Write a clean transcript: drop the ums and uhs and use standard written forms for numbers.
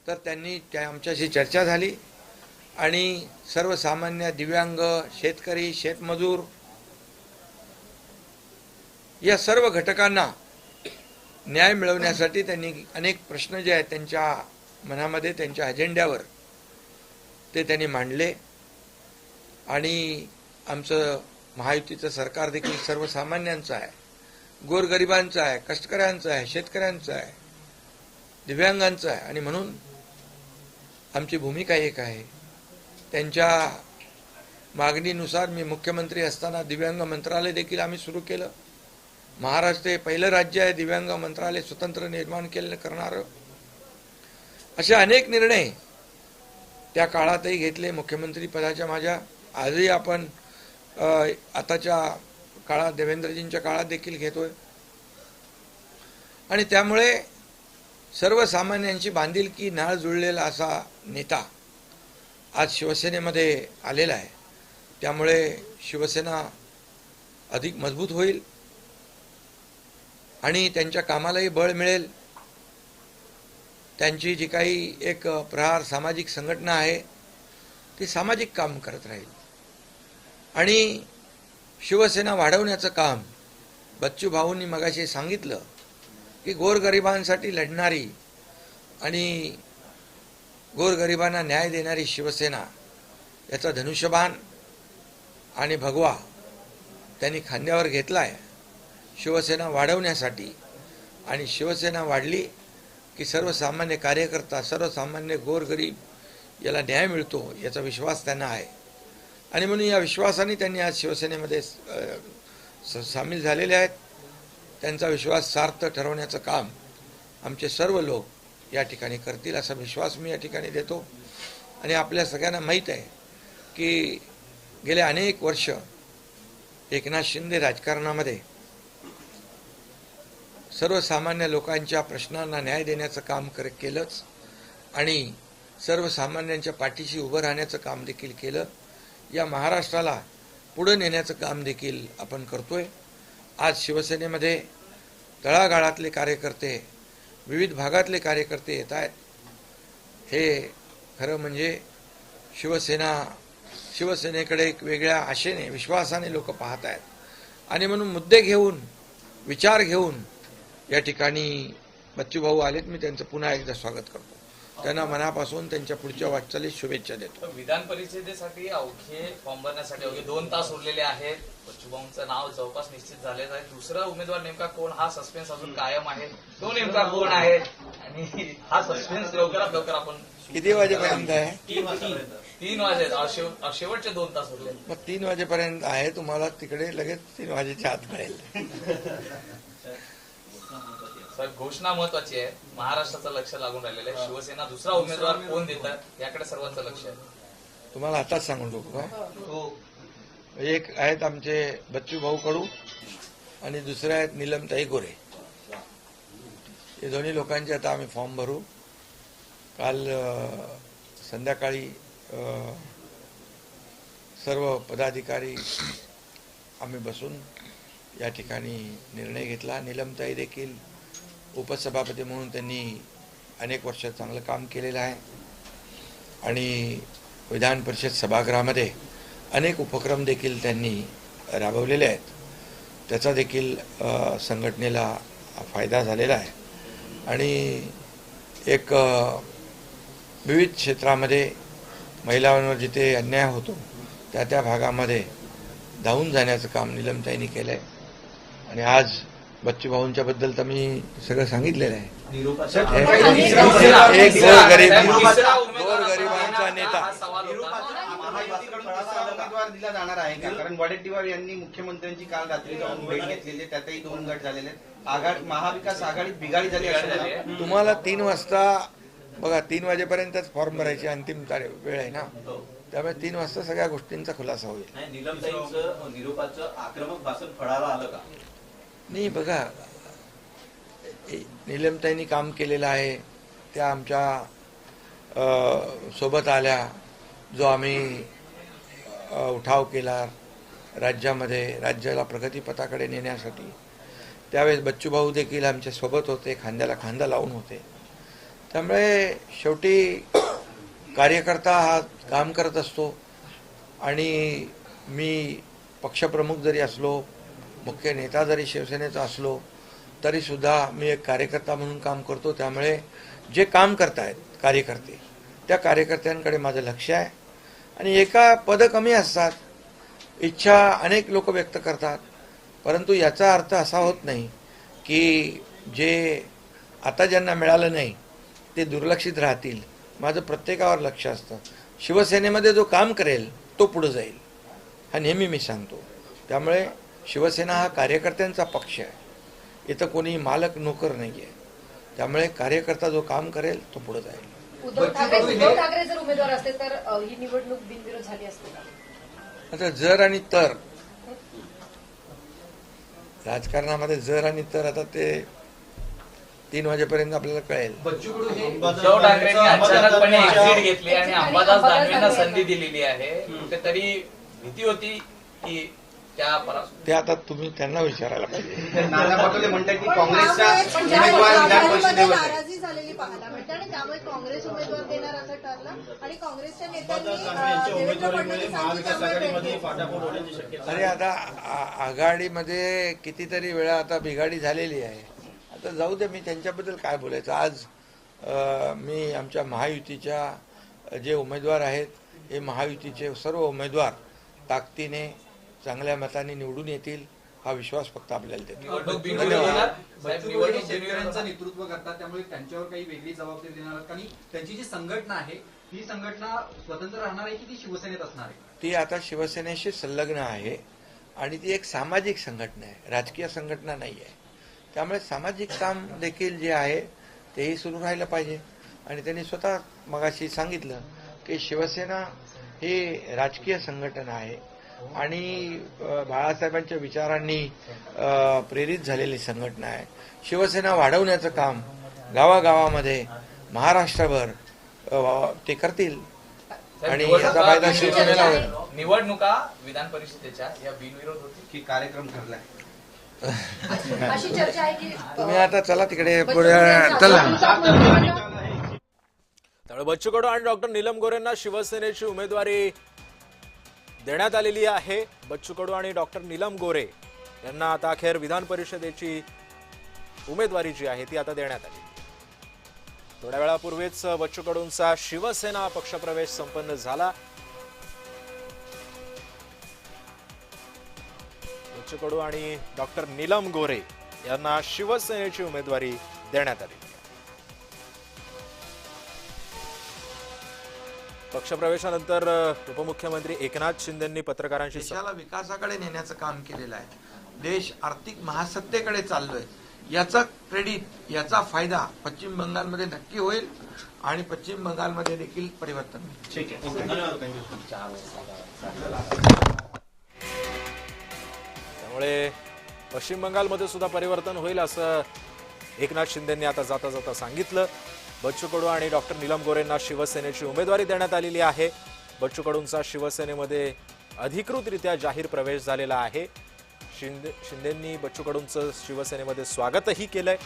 तर त्यांनी आमच्याशी चर्चा झाली आणि सर्वसामान्य दिव्यांग शेतकरी शेतमजूर या सर्व घटकांना न्याय मिळवण्यासाठी त्यांनी अनेक प्रश्न जे आहेत त्यांच्या मनामध्ये त्यांच्या अजेंड्यावर ते त्यांनी मांडले आणि आमचं महायुतीचं सरकार देखील सर्वसामान्यांचं आहे, गोरगरिबांचं आहे, कष्टकऱ्यांचं आहे, शेतकऱ्यांचं आहे, दिव्यांगांचं आहे आणि म्हणून आमची भूमिका एक आहे। त्यांच्या मागणीनुसार मी मुख्यमंत्री असताना दिव्यांग मंत्रालय देखील आम्ही सुरू केलं। महाराष्ट्र हे पहिलं राज्य आहे दिव्यांग मंत्रालय स्वतंत्र निर्माण करणारं। असे अनेक निर्णय त्या काळातही घेतले मुख्यमंत्री पदाच्या माझ्या। आजही आपण आताच्या काळात देवेंद्रजींच्या काळात देखील घेतोय आणि त्यामुळे सर्वसामान्यांची बांधिलकी नाळ जुळलेला असा नेता आज शिवसेनेमध्ये आलेला आहे। त्यामुळे शिवसेना अधिक मजबूत होईल आणि त्यांच्या कामालाही बळ मिळेल। त्यांची जी काही एक प्रहार सामाजिक संघटना आहे ती सामाजिक काम करत राहील आणि शिवसेना वाढवण्याचं काम बच्चू भाऊंनी मगाशी सांगितलं की गोरगरिबांसाठी लढणारी आणि गोरगरिबांना न्याय देणारी शिवसेना याचा धनुष्यबाण आणि भगवा त्यांनी खांद्यावर घेतला आहे शिवसेना वाढवण्यासाठी। आणि शिवसेना वाढली की सर्वसामान्य कार्यकर्ता सर्वसामान्य गोरगरीब याला न्याय मिळतो याचा विश्वास त्यांना आहे आणि म्हणून या विश्वासाने त्यांनी आज शिवसेनेमध्ये सामील झालेले आहेत। त्यांचा विश्वास सार्थ ठरवण्याचं काम आमचे सर्व लोक या ठिकाणी करतील असा विश्वास मी या ठिकाणी देतो। आणि आपल्या सगळ्यांना माहीत आहे की गेले अनेक वर्ष एकनाथ शिंदे राजकारणामध्ये सर्वसामान्य लोकांच्या प्रश्नांना न्याय देण्याचं काम केलंच आणि सर्वसामान्यांच्या पाठीशी उभं राहण्याचं काम देखील केलं। या महाराष्ट्राला पुढे नेण्याचं काम देखील आपण करतोय। आज शिवसेनेमध्ये तळागाळातले कार्यकर्ते विविध भागातले कार्यकर्ते येत आहेत। हे खरं म्हणजे शिवसेनेकडे एक वेगळ्या आशेने विश्वासाने लोक पाहत आहेत आणि म्हणून मुद्दे घेऊन विचार घेऊन या ठिकाणी बच्चू भाऊ आलेत। मी त्यांचं पुन्हा एकदा स्वागत करतो। त्यांना मनापासून त्यांच्या पुढच्या वाटचालीस शुभेच्छा देतो। विधान परिषदेसाठी अवघे फॉर्म भरण्यासाठी अवघे 2 तास उरलेले आहेत। बच्चू भाऊंचं नाव जवळपास निश्चित झालेलं आहे। दुसरा उमेदवार नेमका कोण हा सस्पेन्स अजून कायम आहे। तो नेमका कोण आहे आणि हा सस्पेन्स लवकरात लवकर आपण किती वाजेपर्यंत आहे? 3 वाजे शेवटचे 2 तास उरले। मग 3 वाजेपर्यंत आहे। तुम्हाला तिकडे लगेच 3 वाजेच्या आत मिळेल। सर घोषणा महत्वाची आहे। महाराष्ट्राचं लक्ष लागून राहिलेलं आहे। शिवसेना दुसरा उमेदवार कोण देतात याकडे सर्वांचं लक्ष आहे। तुम्हाला आताच सांगून टाकू का? एक आहेत आमचे बच्चू भाऊ कडू आणि दुसरे आहेत नीलमताई गोरे। हे दोन्ही लोकांचे आता आम्ही फॉर्म भरू। काल संध्याकाळी सर्व पदाधिकारी आम्ही बसून या ठिकाणी निर्णय घेतला। नीलमताई देखील उपसभापती म्हणून त्यांनी अनेक वर्ष चांगलं काम केलेलं आहे आणि विधान परिषद सभागृहामध्ये अनेक उपक्रम देखील त्यांनी राबवलेले आहेत। त्याचा देखील संघटनेला फायदा झालेला आहे आणि एक विविध क्षेत्रामध्ये महिलांवर जिथे अन्याय होतो त्या भागामध्ये धावून जाण्याचं काम नीलमताईंनी केलं आहे आणि आज बच्चू भाऊंच्या बद्दल तर मी सगळं सांगितलेलं आहे। एक गोरगरिबांचा नेता उमेदवार दिला जाणार आहे का? कारण वडेट्टीवार यांनी मुख्यमंत्र्यांची काल रात्री जाऊन भेट घेतलेली आहे। त्यातही 2 गट झालेले आहेत। महाविकास आघाडीत बिघाडी झाली आहे। तुम्हाला 3 वाजता बघा 3 वाजेपर्यंतच फॉर्म भरायची अंतिम वेळ आहे ना, त्यामुळे 3 वाजता सगळ्या गोष्टींचा खुलासा होईल। नीलमताईंचं निरोपाचं आक्रमक भाषण फळाला आलं का? नाही बघा, नीलमताईंनी काम केलेलं आहे। त्या आमच्या सोबत आल्या, जो आम्ही उठाव केला राज्यामध्ये राज्याला प्रगतीपथाकडे नेण्यासाठी, त्यावेळेस बच्चूभाऊ देखील आमच्या सोबत होते, खांद्याला खांदा लावून होते त्यामुळे शेवटी कार्यकर्ता हा काम करत असतो आणि मी पक्षप्रमुख जरी असलो, मुख्य नेता जरी शिवसेनेचा असलो, तरीसुद्धा मी एक कार्यकर्ता म्हणून काम करतो. त्यामुळे जे काम करतायत कार्यकर्ते, त्या कार्यकर्त्यांकडे माझं लक्ष आहे. आणि एका पद कमी असतात, इच्छा अनेक लोक व्यक्त करतात, परंतु याचा अर्थ असा होत नाही की जे आता ज्यांना मिळालं नाही ते दुर्लक्षित राहतील. माझं प्रत्येकावर लक्ष असतं. शिवसेनेमध्ये जो काम करेल तो पुढे जाईल, हा नेहमी मी सांगतो. त्यामुळे शिवसेना हा कार्यकर्त्यांचा पक्ष आहे. इथं कोणी मालक नोकर नाही आहे. त्यामुळे कार्यकर्ता जो काम करेल तो पुढे जाईल. उद्धव ठाकरे जर उमेदवार असते तर ही निवडणूक बिनविरोध झाली असते का? आता जर आणि तर, राजकारणामध्ये जर आणि तर आता ते 3 वाजेपर्यंत आपल्याला कळेल. उद्धव ठाकरेंनी अचानकपणे एक्झिट घेतली आणि अंबादास दानवेंना संधी दिलेली आहे. कुठेतरी भीती होती की ते आता तुम्ही त्यांना विचारायला पाहिजे. नाना पटोले म्हणतात की काँग्रेसच्या उमेदवार विधान परिषदेवर आहेत. नाराजी झालेली पाहायला मिळते आणि त्यामुळे काँग्रेस उमेदवार देणार असं ठरलं आणि काँग्रेसच्या नेत्यांनी देवेंद्र फडणवीस अरे आता आघाडीमध्ये कितीतरी वेळा आता बिघाडी झालेली आहे. आता जाऊ दे, मी त्यांच्याबद्दल काय बोलायचं. आज मी आमच्या महायुतीच्या जे उमेदवार आहेत, हे महायुतीचे सर्व उमेदवार ताकदीने चांगल्या मताने निवडून येतील, हा विश्वास फक्त आपल्याला देतो. धन्यवाद. शेतकऱ्यांचं नेतृत्व करतात, त्यामुळे त्यांच्यावर काही वेगळी जबाबदारी देणार आहात? आणि त्यांची जी संघटना आहे ही संघटना स्वतंत्र राहणार आहे की ती शिवसेनेत असणार आहे? ती आता शिवसेनेशी संलग्न आहे आणि ती एक सामाजिक संघटना आहे, राजकीय संघटना नाही आहे. त्यामुळे सामाजिक काम देखील जे आहे तेही सुरू राहिलं पाहिजे. आणि त्यांनी स्वतः मगाशी सांगितलं की शिवसेना ही राजकीय संघटना आहे आणि बाळासाहेबांच्या विचारांनी प्रेरित झालेली संघटना आहे. शिवसेना वाढवण्याचं काम गावागावामध्ये महाराष्ट्रभर ते करतील आणि याचा फायदा शिवसेनेला होईल. निवडणुका विधान परिषदेच्या या बिनविरोध होतील की कार्यक्रम ठरलाय. अशी चर्चा आहे की तुम्ही आता चला तिकडे पुढे चला. त्यामुळे बच्चू कडू आणि डॉक्टर नीलम गोरेंना शिवसेनेची उमेदवारी देण्यात आलेली आहे. बच्चू कडू आणि डॉक्टर नीलम गोरे यांना आता अखेर विधान परिषदेची उमेदवारी जी आहे ती आता देण्यात आली. थोड्या वेळापूर्वीच बच्चू कडूंचा शिवसेना पक्षप्रवेश संपन्न झाला. बच्चू कडू आणि डॉक्टर नीलम गोरे यांना शिवसेनेची उमेदवारी देण्यात आली. पक्षप्रवेशानंतर उपमुख्यामंत्री एकनाथ शिंदेंनी पत्रकारांशी देशाला विकासाकडे नेण्याचं काम केलेलं आहे. देश आर्थिक महासत्तेकडे चाललोय. याचा क्रेडिट, याचा फायदा पश्चिम बंगालमध्ये नक्की होईल आणि पश्चिम बंगालमध्ये देखील परिवर्तन होईल. ठीक आहे. त्यामुळे पश्चिम बंगालमध्ये सुद्धा परिवर्तन होईल असं एकनाथ शिंदेंनी आता जाता जाता सांगितलं. बच्चू कडू आणि डॉक्टर नीलम गोरेंना शिवसेनेची उमेदवारी देण्यात आलेली आहे. बच्चू कडूंचा शिवसेनेमध्ये अधिकृतरित्या जाहीर प्रवेश झालेला आहे. शिंदेंनी बच्चू कडूंचं शिवसेनेमध्ये स्वागतही केलंय.